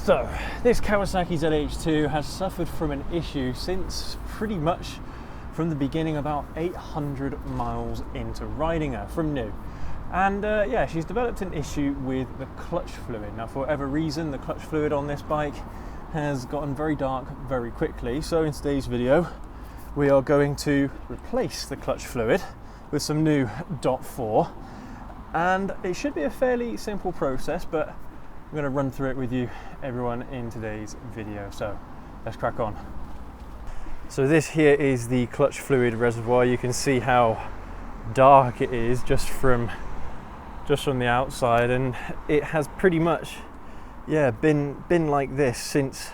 So, this Kawasaki ZH2 has suffered from an issue since pretty much from the beginning, about 800 miles into riding her from new. And yeah, she's developed an issue with the clutch fluid. Now, for whatever reason, the clutch fluid on this bike has gotten very dark very quickly. So in today's video, we are going to replace the clutch fluid with some new .4. And it should be a fairly simple process, but I'm going to run through it with you, everyone, in today's video. So let's crack on. So this here is the clutch fluid reservoir. You can see how dark it is just from the outside, and it has pretty much been like this since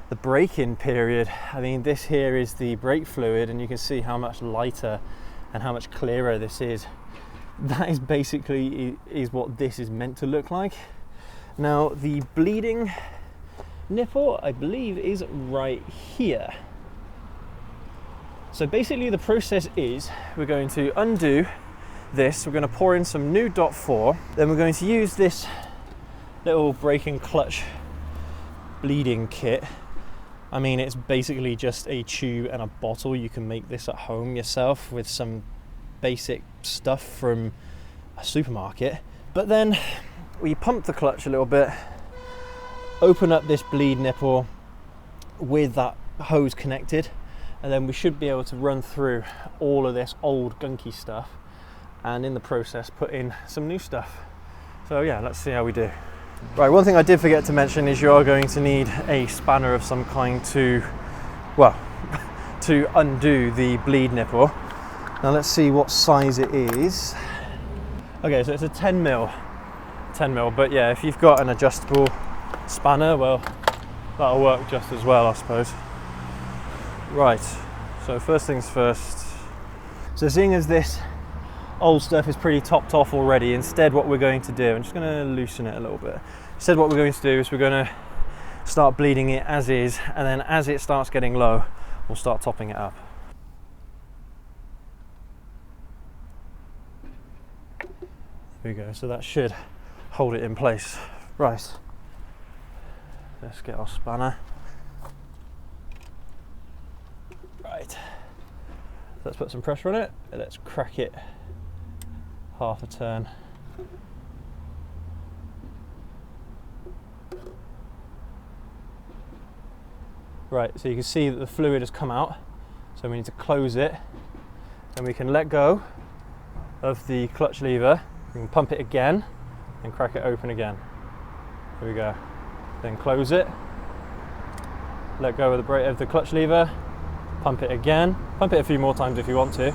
the break-in period. I mean, this here is the brake fluid, and you can see how much lighter and how much clearer this is. That is basically what this is meant to look like. Now, the bleeding nipple, I believe, is right here. So basically the process is we're going to undo this, we're going to pour in some new .4, then we're going to use this little brake and clutch bleeding kit. I mean, it's basically just a tube and a bottle. You can make this at home yourself with some basic stuff from a supermarket. But then we pump the clutch a little bit, open up this bleed nipple with that hose connected, and then we should be able to run through all of this old gunky stuff, and in the process put in some new stuff. So yeah, let's see how we do. Right, one thing I did forget to mention is you are going to need a spanner of some kind to undo the bleed nipple. Now let's see what size it is. Okay, so it's a 10 mil, but yeah, if you've got an adjustable spanner, well, that'll work just as well, I suppose. Right, so first things first. So seeing as this old stuff is pretty topped off already, instead what we're going to do, I'm just going to loosen it a little bit. Instead what we're going to do is we're going to start bleeding it as is, and then as it starts getting low, we'll start topping it up. There we go, so that should hold it in place. Right, let's get our spanner. Right, let's put some pressure on it, and let's crack it half a turn. Right, so you can see that the fluid has come out, so we need to close it, and we can let go of the clutch lever, we can pump it again and crack it open again. Here we go. Then close it, let go of the clutch lever, pump it again, pump it a few more times if you want to.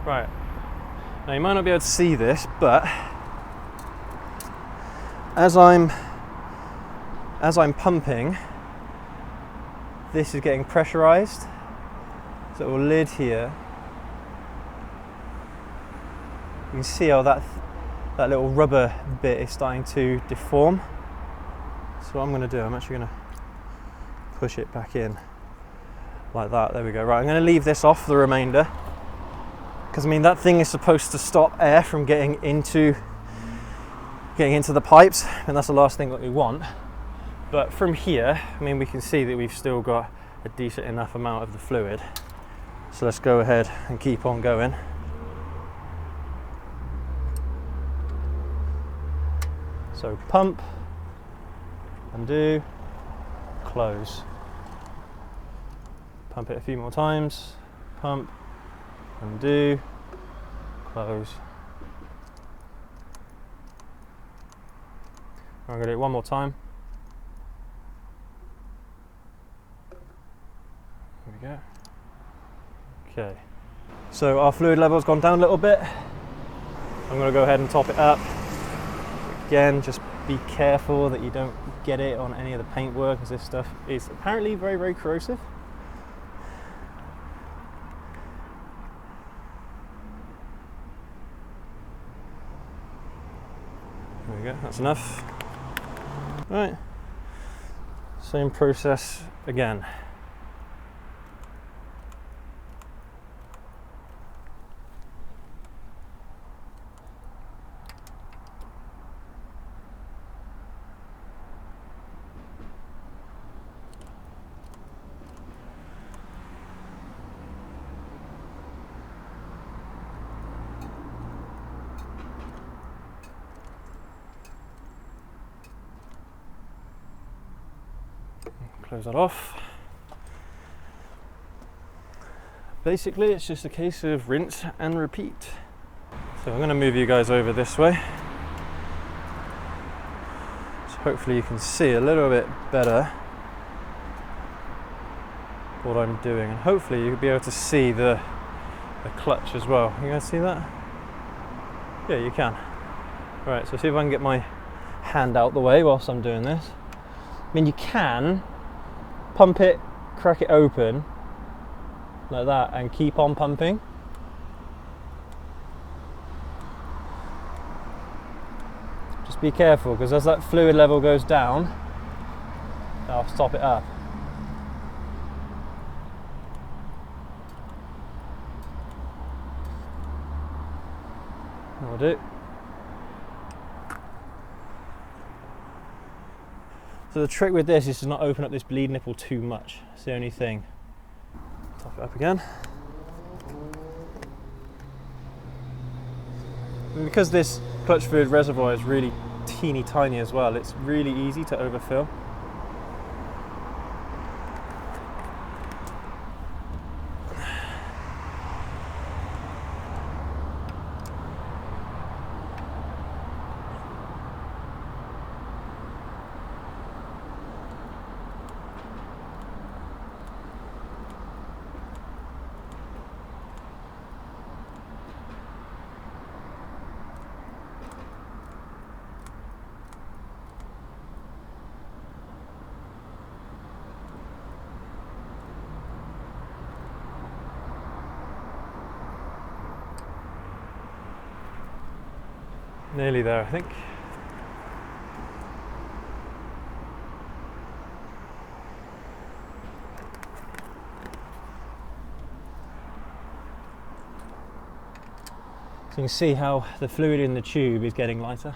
Right, now you might not be able to see this, but as I'm pumping, this is getting pressurized. So little lid here, you can see how that little rubber bit is starting to deform. So what I'm going to do, I'm actually going to push it back in like that. There we go. Right, I'm going to leave this off for the remainder, because I mean that thing is supposed to stop air from getting into the pipes, and that's the last thing that we want. But from here, I mean, we can see that we've still got a decent enough amount of the fluid. So let's go ahead and keep on going. So pump, undo, close. Pump it a few more times, pump, undo, close. I'm going to do it one more time. There we go. Okay, so our fluid level has gone down a little bit. I'm going to go ahead and top it up. Again, just be careful that you don't get it on any of the paintwork, as this stuff is apparently very, very corrosive. There we go, that's enough. Right, same process again. close that off. Basically, it's just a case of rinse and repeat. So I'm going to move you guys over this way. So hopefully you can see a little bit better what I'm doing, and hopefully you'll be able to see the clutch as well. You guys see that? Yeah, you can. Right, so see if I can get my hand out the way whilst I'm doing this. I mean, you can pump it, crack it open like that and keep on pumping. Just be careful, because as that fluid level goes down, I'll stop it up. That'll do. So the trick with this is to not open up this bleed nipple too much. That's the only thing. Top it up again. And because this clutch fluid reservoir is really teeny tiny as well, it's really easy to overfill. Nearly there, I think. So you can see how the fluid in the tube is getting lighter.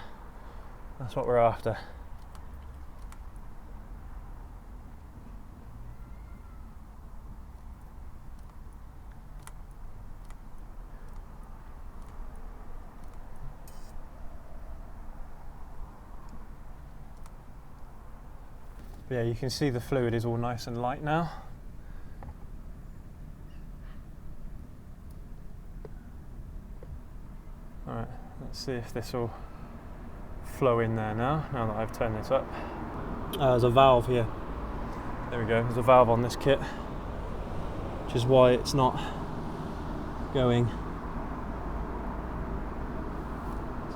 That's what we're after. But yeah, you can see the fluid is all nice and light now. Alright, let's see if this will flow in there now that I've turned this up. There's a valve here. There we go, there's a valve on this kit, which is why it's not going.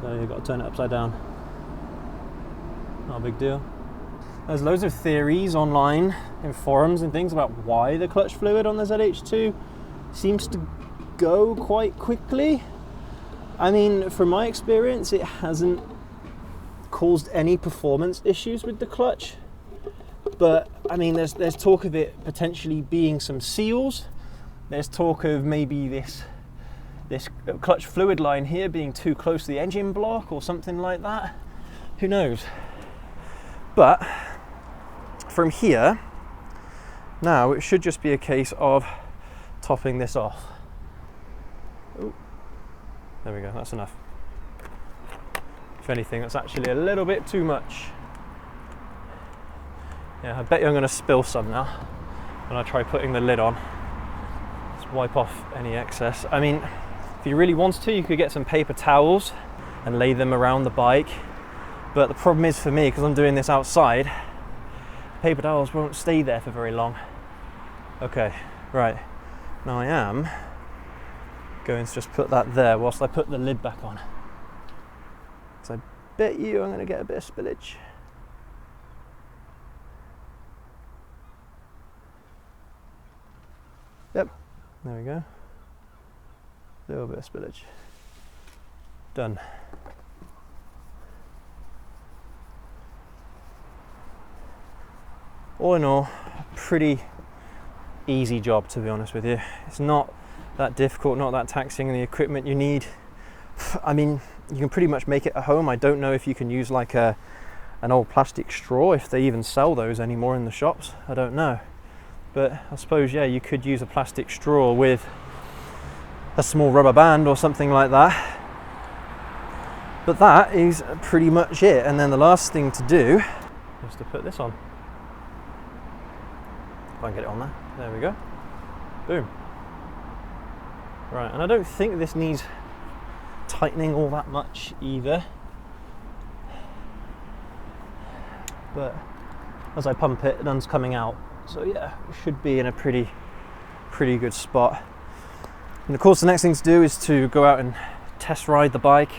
So you've got to turn it upside down. Not a big deal. There's loads of theories online in forums and things about why the clutch fluid on the ZH2 seems to go quite quickly. I mean, from my experience, it hasn't caused any performance issues with the clutch. But I mean, there's talk of it potentially being some seals. There's talk of maybe this clutch fluid line here being too close to the engine block or something like that. Who knows? But from here, now it should just be a case of topping this off. Ooh. There we go, that's enough. If anything, that's actually a little bit too much. Yeah, I bet you I'm going to spill some now when I try putting the lid on. Let's wipe off any excess. I mean, if you really want to, you could get some paper towels and lay them around the bike. But the problem is for me, because I'm doing this outside, paper towels won't stay there for very long. Okay, right. Now I am going to just put that there whilst I put the lid back on. So I bet you I'm going to get a bit of spillage. Yep, there we go. A little bit of spillage. Done. All in all, pretty easy job, to be honest with you. It's not that difficult, not that taxing, and the equipment you need, I mean, you can pretty much make it at home. I don't know if you can use like an old plastic straw, if they even sell those anymore in the shops. I don't know. But I suppose, yeah, you could use a plastic straw with a small rubber band or something like that. But that is pretty much it. And then the last thing to do is to put this on. I can get it on there. There we go. Boom. Right, and I don't think this needs tightening all that much either. But as I pump it, none's coming out. So yeah, it should be in a pretty good spot. And of course the next thing to do is to go out and test ride the bike.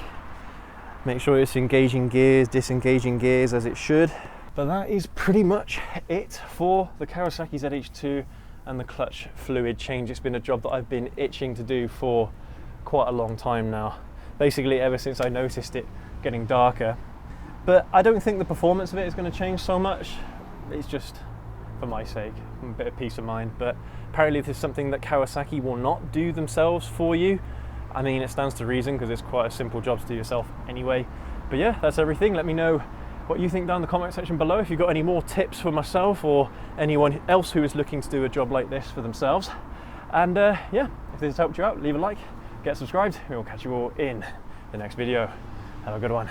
Make sure it's engaging gears, disengaging gears as it should. But that is pretty much it for the Kawasaki ZH2 and the clutch fluid change. It's been a job that I've been itching to do for quite a long time now. Basically ever since I noticed it getting darker. But I don't think the performance of it is going to change so much. It's just for my sake, a bit of peace of mind. But apparently this is something that Kawasaki will not do themselves for you. I mean, it stands to reason because it's quite a simple job to do yourself anyway. But yeah, that's everything. Let me know what you think down in the comment section below. If you've got any more tips for myself or anyone else who is looking to do a job like this for themselves. And yeah, if this has helped you out, leave a like, get subscribed, and we'll catch you all in the next video. Have a good one.